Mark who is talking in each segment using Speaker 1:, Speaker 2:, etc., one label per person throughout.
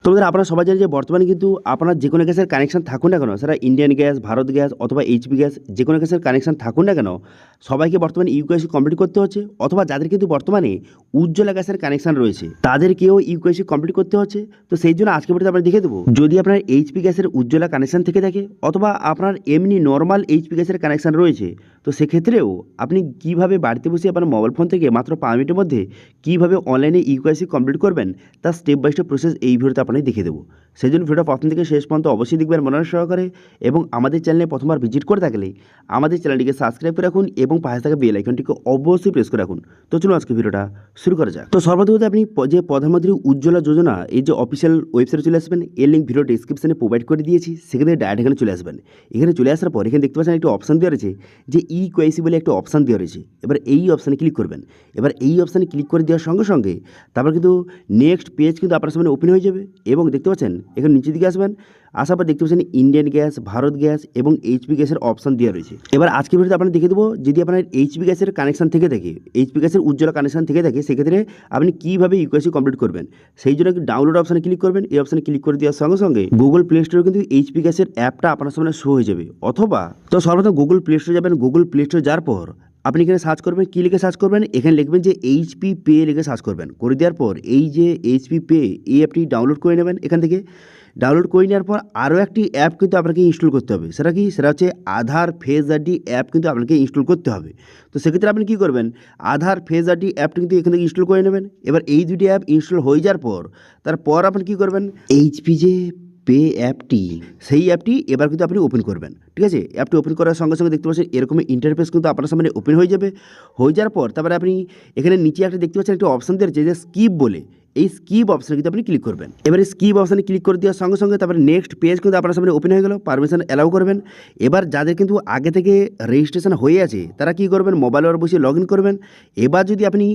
Speaker 1: তোমাদের আপনারা সবাই জানেন যে বর্তমানে কিন্তু আপনার যে কোনো গ্যাসের কানেকশন থাকুন না কেন, সেটা ইন্ডিয়ান গ্যাস, ভারত গ্যাস অথবা এইচপি গ্যাস, যে কোনো গ্যাসের কানেকশন থাকুন না কেন, সবাইকে বর্তমানে ইউকেওয়াইসি কমপ্লিট করতে হচ্ছে। অথবা যাদের কিন্তু বর্তমানে উজ্জ্বলা গ্যাসের কানেকশন রয়েছে তাদেরকেও ইউকেওয়াইসি কমপ্লিট করতে হচ্ছে। তো সেই জন্য আজকে ভিডিওতে আমরা দেখে দেবো, যদি আপনার এইচপি গ্যাসের উজ্জ্বলা কানেকশন থেকে থাকে অথবা আপনার এমনি নর্মাল এইচপি গ্যাসের কানেকশন রয়েছে, তো সেক্ষেত্রেও আপনি কীভাবে বাড়িতে বসে আপনার মোবাইল ফোন থেকে মাত্র 5 মিনিটের মধ্যে কীভাবে অনলাইনে ইউকেওয়াইসি কমপ্লিট করবেন তার স্টেপ বাই স্টেপ প্রসেস এই ভিডিওতে আপনাকে দেখিয়ে দেবো। সেই জন্য ভিডিওটা প্রথম থেকে শেষ পর্যন্ত অবশ্যই দেখবেন মনোযোগ সহকারে, এবং আমাদের চ্যানেলে প্রথমবার ভিজিট করে থাকলে আমাদের চ্যানেলটিকে সাবস্ক্রাইব করে রাখুন এবং পাশে থাকা বেল আইকনটিকে অবশ্যই প্রেস করে রাখুন। তো চলুন আজকে ভিডিওটা শুরু করা যাক। তো সর্বপ্রথম আপনি যে প্রধানমন্ত্রী উজ্জ্বলা যোজনা এই যে অফিসিয়াল ওয়েবসাইটে চলে আসবেন, এর লিঙ্ক ভিডিও ডিসক্রিপশনে প্রোভাইড করে দিয়েছি, সেখানে ডাইরেক্ট এখানে চলে আসবেন। এখানে চলে আসার পর এখানে দেখতে পাচ্ছেন একটা অপশান দেওয়া রয়েছে যে ইকেওয়াইসি বলে একটা অপশান দেওয়া রয়েছে। এবার এই অপশানে ক্লিক করবেন। এবার এই অপশানে ক্লিক করে দেওয়ার সঙ্গে সঙ্গে তারপর কিন্তু নেক্সট পেজ কিন্তু আপনার সামনে ওপেন হয়ে যাবে, এবং দেখতে পাচ্ছেন এখানে নিচের দিকে আসবেন। আসার পর দেখতে পাচ্ছেন ইন্ডিয়ান গ্যাস, ভারত গ্যাস এবং এইচপি গ্যাসের অপশান দেওয়া রয়েছে। এবার আজকে ভিডিওতে আপনার দেখে দেবো, যদি আপনার এইচপি গ্যাসের কানেকশন থেকে থাকে, এইচপি গ্যাসের উজ্জ্বলা কানেকশন থেকে থাকে, সেক্ষেত্রে আপনি কীভাবে ইউকেওয়াইসি কমপ্লিট করবেন। সেই জন্য ডাউনলোড অপশানে ক্লিক করবেন। এই অপশানে ক্লিক করে দেওয়ার সঙ্গে সঙ্গে গুগল প্লে স্টোরে কিন্তু এইচপি গ্যাসের অ্যাপটা আপনার সামনে শো হয়ে যাবে। অথবা তো সর্বপ্রথম গুগল প্লে স্টোরে যাবেন। গুগল প্লে স্টোরে যাওয়ার পর আপনি এখানে সার্চ করবেন, কী লিখে সার্চ করবেন, এখানে লিখবেন যে এইচপি পে লিখে সার্চ করবেন। করে দেওয়ার পর এই যে এইচপি পে এই অ্যাপটি ডাউনলোড করে নেবেন। এখান থেকে ডাউনলোড করে নেওয়ার পর আরও একটি অ্যাপ কিন্তু আপনাকে ইনস্টল করতে হবে। সেটা কি? সেটা হচ্ছে আধার ফেজ আইডি অ্যাপ কিন্তু আপনাকে ইনস্টল করতে হবে। তো সেক্ষেত্রে আপনি কী করবেন, আধার ফেজ আইডি অ্যাপটি কিন্তু এখান থেকে ইনস্টল করে নেবেন। এবার এই দুটি অ্যাপ ইনস্টল হয়ে যাওয়ার পর তারপর আপনি কী করবেন, এইচপি যে পে অ্যাপটি, সেই অ্যাপটি এবার কিন্তু আপনি ওপেন করবেন। ঠিক আছে, অ্যাপটি ওপেন করার সঙ্গে সঙ্গে দেখতে পাচ্ছেন এরকম ইন্টারফেস কিন্তু আপনার সামনে ওপেন হয়ে যাবে। হয়ে যাওয়ার পর তারপরে আপনি এখানে নিচে একটা দেখতে পাচ্ছেন একটা অপশান দিয়েছে যে স্কিপ বলে, এই স্কিপ অপশানে কিন্তু আপনি ক্লিক করবেন। এবারে স্কিপ অপশানে ক্লিক করে দেওয়ার সঙ্গে সঙ্গে তারপরে নেক্সট পেজ কিন্তু আপনার সামনে ওপেন হয়ে গেল। পারমিশন অ্যালাউ করবেন। এবার যাদের কিন্তু আগে থেকে রেজিস্ট্রেশন হয়ে আছে তারা কী করবেন, মোবাইলের বসে লগ ইন করবেন। এবার যদি আপনি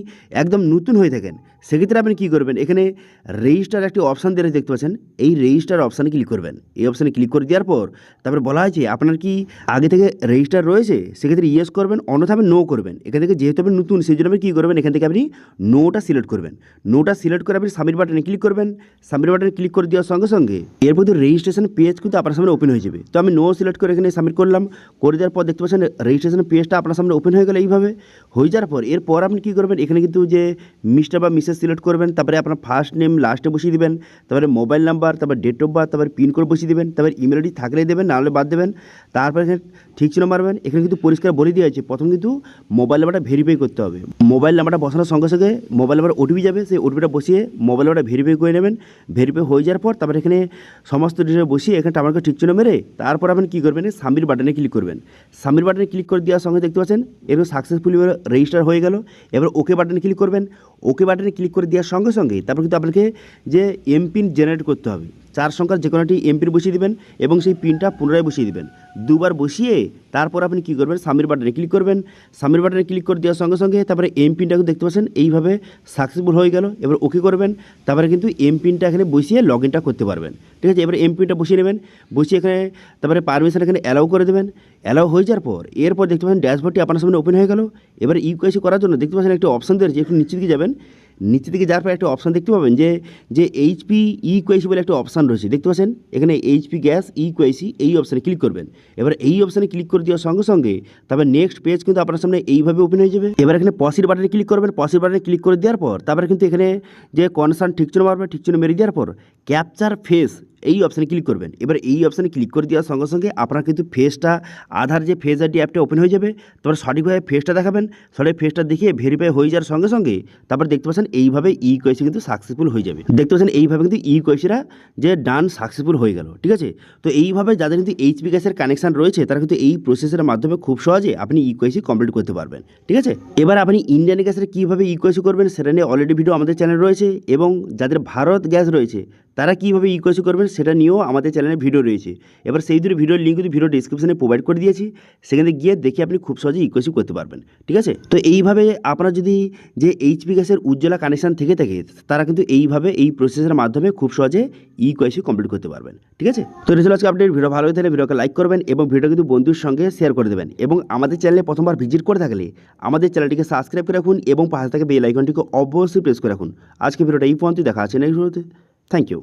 Speaker 1: একদম নতুন হয়ে থাকেন সেক্ষেত্রে আপনি কী করবেন, এখানে রেজিস্টার একটি অপশান দিয়ে দেখতে পাচ্ছেন, এই রেজিস্টার অপশানে ক্লিক করবেন। এই অপশানে ক্লিক করে দেওয়ার পর তারপরে বলা হয়েছে আপনার কি আগে থেকে রেজিস্টার রয়েছে, সেক্ষেত্রে ইয়েস করবেন, অন্যথা আপনি নো করবেন। এখান থেকে যেহেতু আপনি নতুন সেই জন্য আপনি কী করবেন, এখান থেকে আপনি নোটা সিলেক্ট করবেন। নোটা সিলেক্ট করে আপনি সাবমিট বাটনে ক্লিক করবেন। সাবমিট বাটনে ক্লিক করে দেওয়ার সঙ্গে সঙ্গে এরপর রেজিস্ট্রেশন পেজ কিন্তু আপনার সামনে ওপেন হয়ে যাবে। তো আমি নো সিলেক্ট করে এখানে সাবমিট করলাম। করে দেওয়ার পর দেখতে পাচ্ছেন রেজিস্ট্রেশন পেজটা আপনার সামনে ওপেন হয়ে গেল। এইভাবে হয়ে যাওয়ার পর এরপর আপনি কী করবেন, এখানে কিন্তু যে মিস্টার বা মিসেস সিলেক্ট করবেন, তারপরে আপনার ফার্স্ট নেম লাস্টে বসিয়ে দেবেন, তারপরে মোবাইল নাম্বার, তারপর ডেট অফ বার্থ, তারপরে পিনকোড বসিয়ে দেবেন, তারপরে ইমেল আইডি থাকলে দেবেন, নাহলে বাদ দেবেন। তারপরে এখানে ঠিক ছিল মারবেন। এখানে কিন্তু পরিষ্কার বলে দেওয়া আছে প্রথম কিন্তু মোবাইল নাম্বারটা ভেরিফাই করতে হবে। মোবাইল নাম্বারটা বসানোর সঙ্গে সঙ্গে মোবাইল নাম্বার ওটিপি যাবে, সেই ওটিপিটা বসিয়ে মোবাইল নাম্বারটা ভেরিফাই করে নেবেন। ভেরিফাই হয়ে যাওয়ার পর তারপরে এখানে সমস্ত ডিটেল বসিয়ে এখানে আমাকে ঠিক চিহ্ন মেরে তারপর আপনি কী করবেন, সাবমিট বাটনে ক্লিক করবেন। সাবমিট বাটনে ক্লিক করে দেওয়ার সঙ্গে দেখতে পাচ্ছেন এরকম সাকসেসফুলি রেজিস্টার হয়ে গেল। এবার ওকে বাটনে ক্লিক করবেন। ওকে বাটনে ক্লিক করে দেওয়ার সঙ্গে সঙ্গে তারপর কিন্তু আপনাকে যে এমপিন জেনারেট করতে হবে, 4 সংখ্যার যে কোনো একটি এমপিন বসিয়ে দেবেন এবং সেই পিনটা পুনরায় বসিয়ে দেবেন। দুবার বসিয়ে তারপর আপনি কী করবেন, সাবমিট বাটনে ক্লিক করবেন। সাবমিট বাটনে ক্লিক করে দেওয়ার সঙ্গে সঙ্গে তারপরে এমপিনটা দেখতে পাচ্ছেন এইভাবে সাকসেসফুল হয়ে গেল। এবার ওকে করবেন। তারপরে কিন্তু এমপিনটা এখানে বসিয়ে লগ ইনটা করতে পারবেন। ঠিক আছে, এবার এমপিনটা বসিয়ে নেবেন। বসিয়ে এখানে তারপরে পারমিশন এখানে অ্যালাউ করে দেবেন। অ্যালাউ হয়ে যাওয়ার পর এরপর দেখতে পাচ্ছেন ড্যাশবোর্ডটি আপনার সামনে ওপেন হয়ে গেল। এবার ইউকেওয়াইসি করার জন্য দেখতে পাচ্ছেন একটা অপশান দেওয়া, যে একটু নিচের দিকে যাবেন। নিচের দিকে যাওয়ার পর একটা অপশান দেখতে পাবেন যে এইচপি ইকেওয়াইসি বলে একটা অপশান রয়েছে, দেখতে পাচ্ছেন এখানে এইচপি গ্যাস ইকেওয়াইসি, এই অপশানে ক্লিক করবেন। এবার এই অপশানে ক্লিক করে দেওয়ার সঙ্গে সঙ্গে তারপর নেক্সট পেজ কিন্তু আপনার সামনে এইভাবে ওপেন হয়ে যাবে। এবার এখানে পসির বাটনে ক্লিক করবেন। পসির বাটনে ক্লিক করে দেওয়ার পর তারপরে কিন্তু এখানে যে কনসার্ন ঠিক চিহ্ন মারবেন, ঠিক চিহ্ন মেরে দেওয়ার পর ক্যাপচার ফেস এই অপশানে ক্লিক করবেন। এবার এই অপশানে ক্লিক করে দেওয়ার সঙ্গে সঙ্গে আপনার কিন্তু ফেসটা আধার যে ফেস আইডি অ্যাপটা ওপেন হয়ে যাবে। তারপর সঠিকভাবে ফেসটা দেখাবেন। সঠিক ফেসটা দেখিয়ে ভেরিফাই হয়ে যাওয়ার সঙ্গে সঙ্গে তারপর দেখতে পাচ্ছেন এইভাবে ইকেওয়াইসি কিন্তু সাকসেসফুল হয়ে যাবে। দেখতে পাচ্ছেন এইভাবে কিন্তু ইকেওয়াইসিটা যে ডান সাকসেসফুল হয়ে গেল। ঠিক আছে, তো এইভাবে যাদের কিন্তু এইচপি গ্যাসের কানেকশান রয়েছে তারা কিন্তু এই প্রসেসের মাধ্যমে খুব সহজে আপনি ইকেওয়াইসি কমপ্লিট করতে পারবেন। ঠিক আছে, এবার আপনি ইন্ডিয়ান গ্যাসের কীভাবে ইকেওয়াইসি করবেন সেটা নিয়ে অলরেডি ভিডিও আমাদের চ্যানেল রয়েছে, এবং যাদের ভারত গ্যাস রয়েছে তারা কীভাবে ইকেওয়াইসি করবেন সেটা নিয়েও আমাদের চ্যানেলে ভিডিও রয়েছে। এবার সেই দুটো ভিডিওর লিঙ্ক কিন্তু ভিডিও ডিসক্রিপশনে প্রোভাইড করে দিয়েছি, সেখানে গিয়ে দেখে আপনি খুব সহজে ইকেওয়াইসি করতে পারবেন। ঠিক আছে, তো এইভাবে আপনার যদি যে এইচপি গ্যাসের উজ্জ্বলা কানেকশান থেকে থাকে তারা কিন্তু এইভাবে এই প্রসেসের মাধ্যমে খুব সহজে ইকেওয়াইসি কমপ্লিট করতে পারবেন। ঠিক আছে, তো এটা ছিল আজকে আপডেট। ভিডিও ভালো হয়ে থাকলে ভিডিওকে লাইক করবেন এবং ভিডিও কিন্তু বন্ধুর সঙ্গে শেয়ার করে দেবেন, এবং আমাদের চ্যানেলে প্রথমবার ভিজিট করে থাকলে আমাদের চ্যানেলটিকে সাবস্ক্রাইব করে রাখুন এবং পাশে থাকা বেল আইকনটিকে অবশ্যই প্রেস করে রাখুন। আজকে ভিডিওটা এই পর্যন্ত, দেখা আছে নেক্সট ভিডিওতে। Thank you.